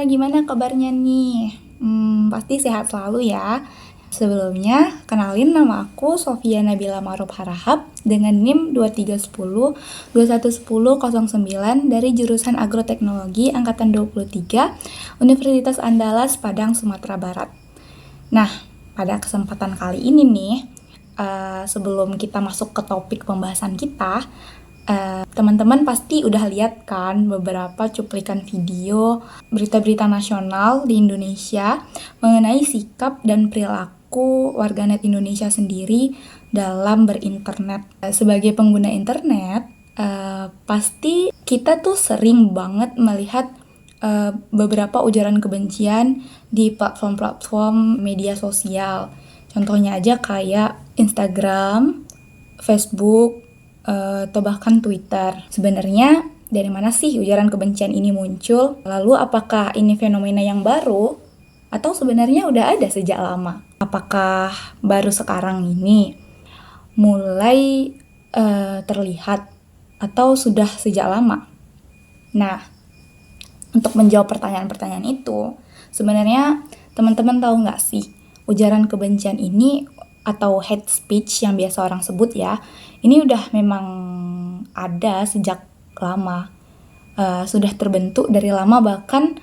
gimana kabarnya nih? Pasti sehat selalu ya. Sebelumnya, kenalin nama aku Sofia Nabila Ma'ruf Harahap dengan NIM 2310 211009 dari jurusan Agroteknologi Angkatan 23 Universitas Andalas Padang, Sumatera Barat. Nah, pada kesempatan kali ini nih, sebelum kita masuk ke topik pembahasan kita, teman-teman pasti udah lihat kan beberapa cuplikan video berita-berita nasional di Indonesia mengenai sikap dan perilaku warganet Indonesia sendiri dalam berinternet. Sebagai pengguna internet, pasti kita tuh sering banget melihat beberapa ujaran kebencian di platform-platform media sosial. Contohnya aja kayak Instagram, Facebook, atau bahkan Twitter. Sebenarnya dari mana sih ujaran kebencian ini muncul? Lalu apakah ini fenomena yang baru? Atau sebenarnya udah ada sejak lama? Apakah baru sekarang ini mulai terlihat atau sudah sejak lama? Nah, untuk menjawab pertanyaan-pertanyaan itu, sebenarnya teman-teman tahu nggak sih ujaran kebencian ini atau hate speech yang biasa orang sebut ya, ini udah memang ada sejak lama, sudah terbentuk dari lama bahkan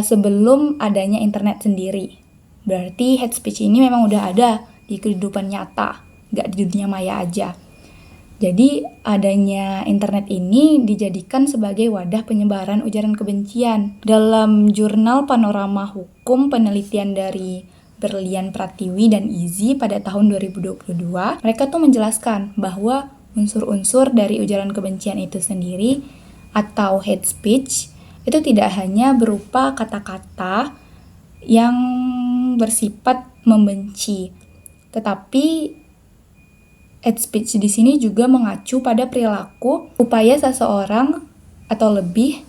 sebelum adanya internet sendiri. Berarti hate speech ini memang udah ada di kehidupan nyata, nggak di dunia maya aja. Jadi adanya internet ini dijadikan sebagai wadah penyebaran ujaran kebencian. Dalam jurnal Panorama Hukum penelitian dari Berlian Pratiwi dan Izzy pada tahun 2022, mereka tuh menjelaskan bahwa unsur-unsur dari ujaran kebencian itu sendiri atau hate speech itu tidak hanya berupa kata-kata yang bersifat membenci, tetapi hate speech di sini juga mengacu pada perilaku upaya seseorang atau lebih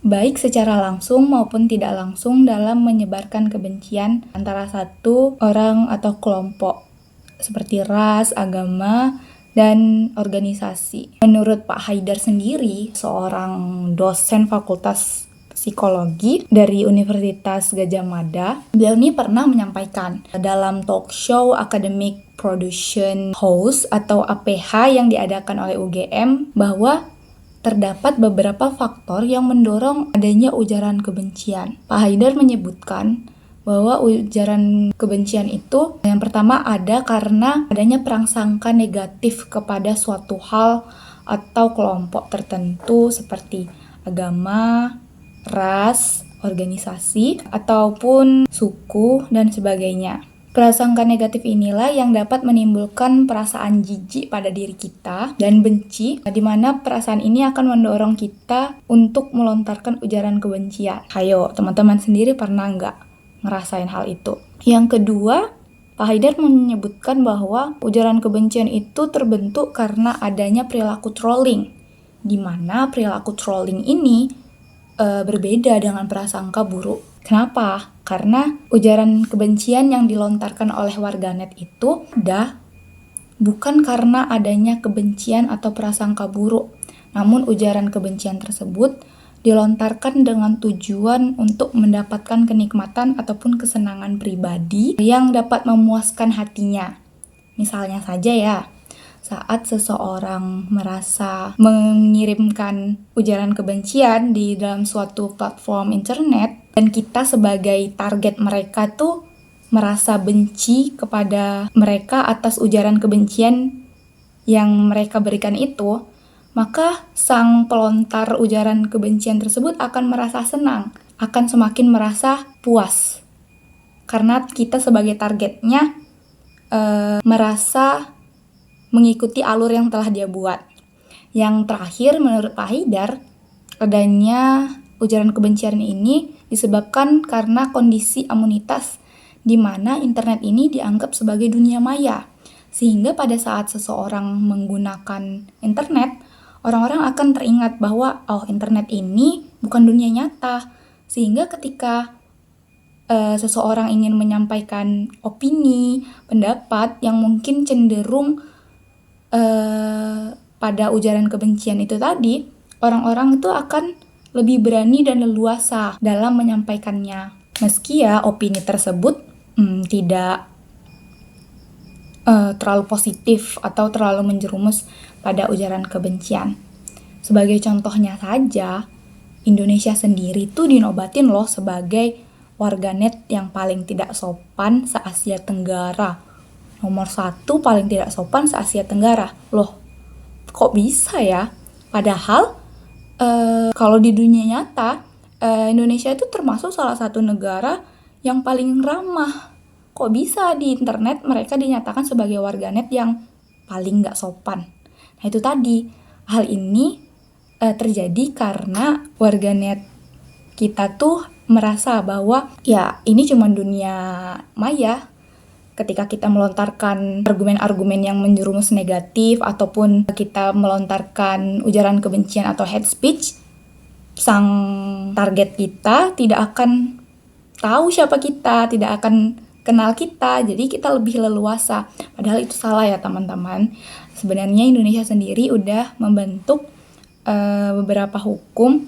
baik secara langsung maupun tidak langsung dalam menyebarkan kebencian antara satu orang atau kelompok seperti ras, agama, dan organisasi. Menurut Pak Haidar sendiri, seorang dosen Fakultas Psikologi dari Universitas Gadjah Mada, beliau ini pernah menyampaikan dalam talk show Academic Production House atau APH yang diadakan oleh UGM bahwa terdapat beberapa faktor yang mendorong adanya ujaran kebencian. Pak Haidar menyebutkan bahwa ujaran kebencian itu yang pertama ada karena adanya prasangka negatif kepada suatu hal atau kelompok tertentu seperti agama, ras, organisasi, ataupun suku, dan sebagainya. Prasangka negatif inilah yang dapat menimbulkan perasaan jijik pada diri kita dan benci, di mana perasaan ini akan mendorong kita untuk melontarkan ujaran kebencian. Ayo, teman-teman sendiri pernah nggak ngerasain hal itu? Yang kedua, Pak Haidar menyebutkan bahwa ujaran kebencian itu terbentuk karena adanya perilaku trolling, di mana perilaku trolling ini berbeda dengan prasangka buruk. Kenapa? Karena ujaran kebencian yang dilontarkan oleh warganet itu bukan karena adanya kebencian atau prasangka buruk, namun ujaran kebencian tersebut dilontarkan dengan tujuan untuk mendapatkan kenikmatan ataupun kesenangan pribadi yang dapat memuaskan hatinya. Misalnya saja ya, saat seseorang merasa mengirimkan ujaran kebencian di dalam suatu platform internet dan kita sebagai target mereka tuh merasa benci kepada mereka atas ujaran kebencian yang mereka berikan itu, maka sang pelontar ujaran kebencian tersebut akan merasa senang, akan semakin merasa puas karena kita sebagai targetnya merasa mengikuti alur yang telah dia buat. Yang terakhir, menurut Pak Haidar, adanya ujaran kebencian ini disebabkan karena kondisi amunitas di mana internet ini dianggap sebagai dunia maya. Sehingga pada saat seseorang menggunakan internet, orang-orang akan teringat bahwa internet ini bukan dunia nyata. Sehingga ketika seseorang ingin menyampaikan opini, pendapat yang mungkin cenderung pada ujaran kebencian itu tadi, orang-orang itu akan lebih berani dan leluasa dalam menyampaikannya. Meski ya opini tersebut tidak terlalu positif atau terlalu menjerumus pada ujaran kebencian. Sebagai contohnya saja, Indonesia sendiri tuh dinobatin loh sebagai warganet yang paling tidak sopan se-Asia Tenggara. Nomor 1 paling tidak sopan se-Asia Tenggara. Loh, kok bisa ya? Padahal kalau di dunia nyata, Indonesia itu termasuk salah satu negara yang paling ramah. Kok bisa di internet mereka dinyatakan sebagai warganet yang paling nggak sopan? Nah itu tadi, hal ini terjadi karena warganet kita tuh merasa bahwa ya ini cuma dunia maya. Ketika kita melontarkan argumen-argumen yang menjerumus negatif ataupun kita melontarkan ujaran kebencian atau hate speech, sang target kita tidak akan tahu siapa kita, tidak akan kenal kita, jadi kita lebih leluasa. Padahal itu salah ya teman-teman. Sebenarnya Indonesia sendiri udah membentuk beberapa hukum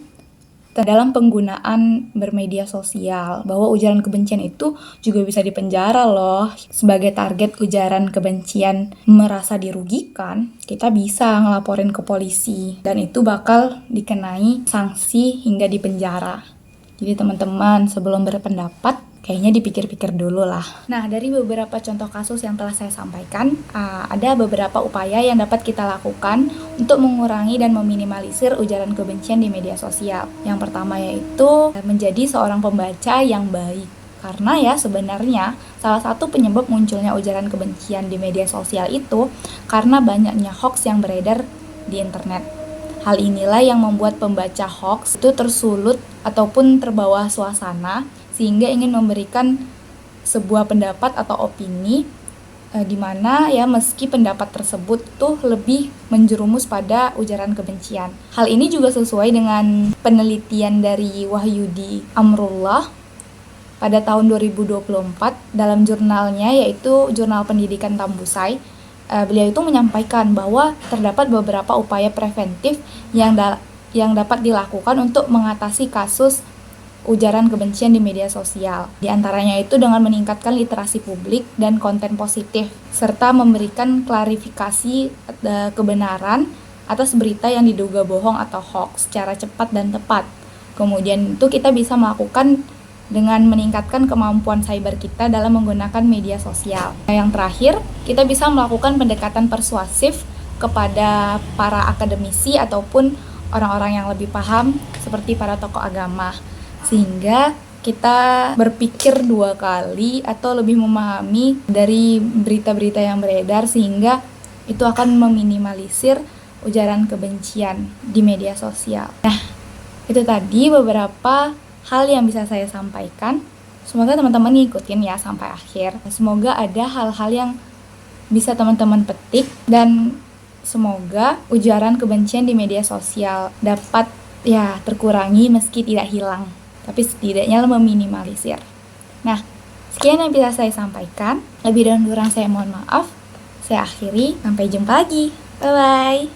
dalam penggunaan bermedia sosial, bahwa ujaran kebencian itu juga bisa dipenjara loh. Sebagai target ujaran kebencian merasa dirugikan, kita bisa ngelaporin ke polisi dan itu bakal dikenai sanksi hingga dipenjara. Jadi teman-teman sebelum berpendapat kayaknya dipikir-pikir dulu lah. Nah, dari beberapa contoh kasus yang telah saya sampaikan, ada beberapa upaya yang dapat kita lakukan untuk mengurangi dan meminimalisir ujaran kebencian di media sosial. Yang pertama yaitu menjadi seorang pembaca yang baik. Karena ya sebenarnya salah satu penyebab munculnya ujaran kebencian di media sosial itu karena banyaknya hoax yang beredar di internet. Hal inilah yang membuat pembaca hoax itu tersulut ataupun terbawa suasana sehingga ingin memberikan sebuah pendapat atau opini di mana ya meski pendapat tersebut tuh lebih menjerumus pada ujaran kebencian. Hal ini juga sesuai dengan penelitian dari Wahyudi Amrullah pada tahun 2024 dalam jurnalnya yaitu Jurnal Pendidikan Tambusai. Beliau itu menyampaikan bahwa terdapat beberapa upaya preventif yang dapat dilakukan untuk mengatasi kasus ujaran kebencian di media sosial. Di antaranya itu dengan meningkatkan literasi publik dan konten positif, serta memberikan klarifikasi kebenaran atas berita yang diduga bohong atau hoax secara cepat dan tepat. Kemudian itu kita bisa melakukan dengan meningkatkan kemampuan cyber kita dalam menggunakan media sosial. Yang terakhir, kita bisa melakukan pendekatan persuasif kepada para akademisi ataupun orang-orang yang lebih paham seperti para tokoh agama. Sehingga kita berpikir 2 kali atau lebih memahami dari berita-berita yang beredar sehingga itu akan meminimalisir ujaran kebencian di media sosial. Nah, itu tadi beberapa hal yang bisa saya sampaikan. Semoga teman-teman ngikutin ya sampai akhir. Semoga ada hal-hal yang bisa teman-teman petik dan semoga ujaran kebencian di media sosial dapat ya terkurangi meski tidak hilang, tapi setidaknya meminimalisir. Nah, sekian yang bisa saya sampaikan. Lebih dan kurang saya mohon maaf. Saya akhiri, sampai jumpa lagi. Bye-bye.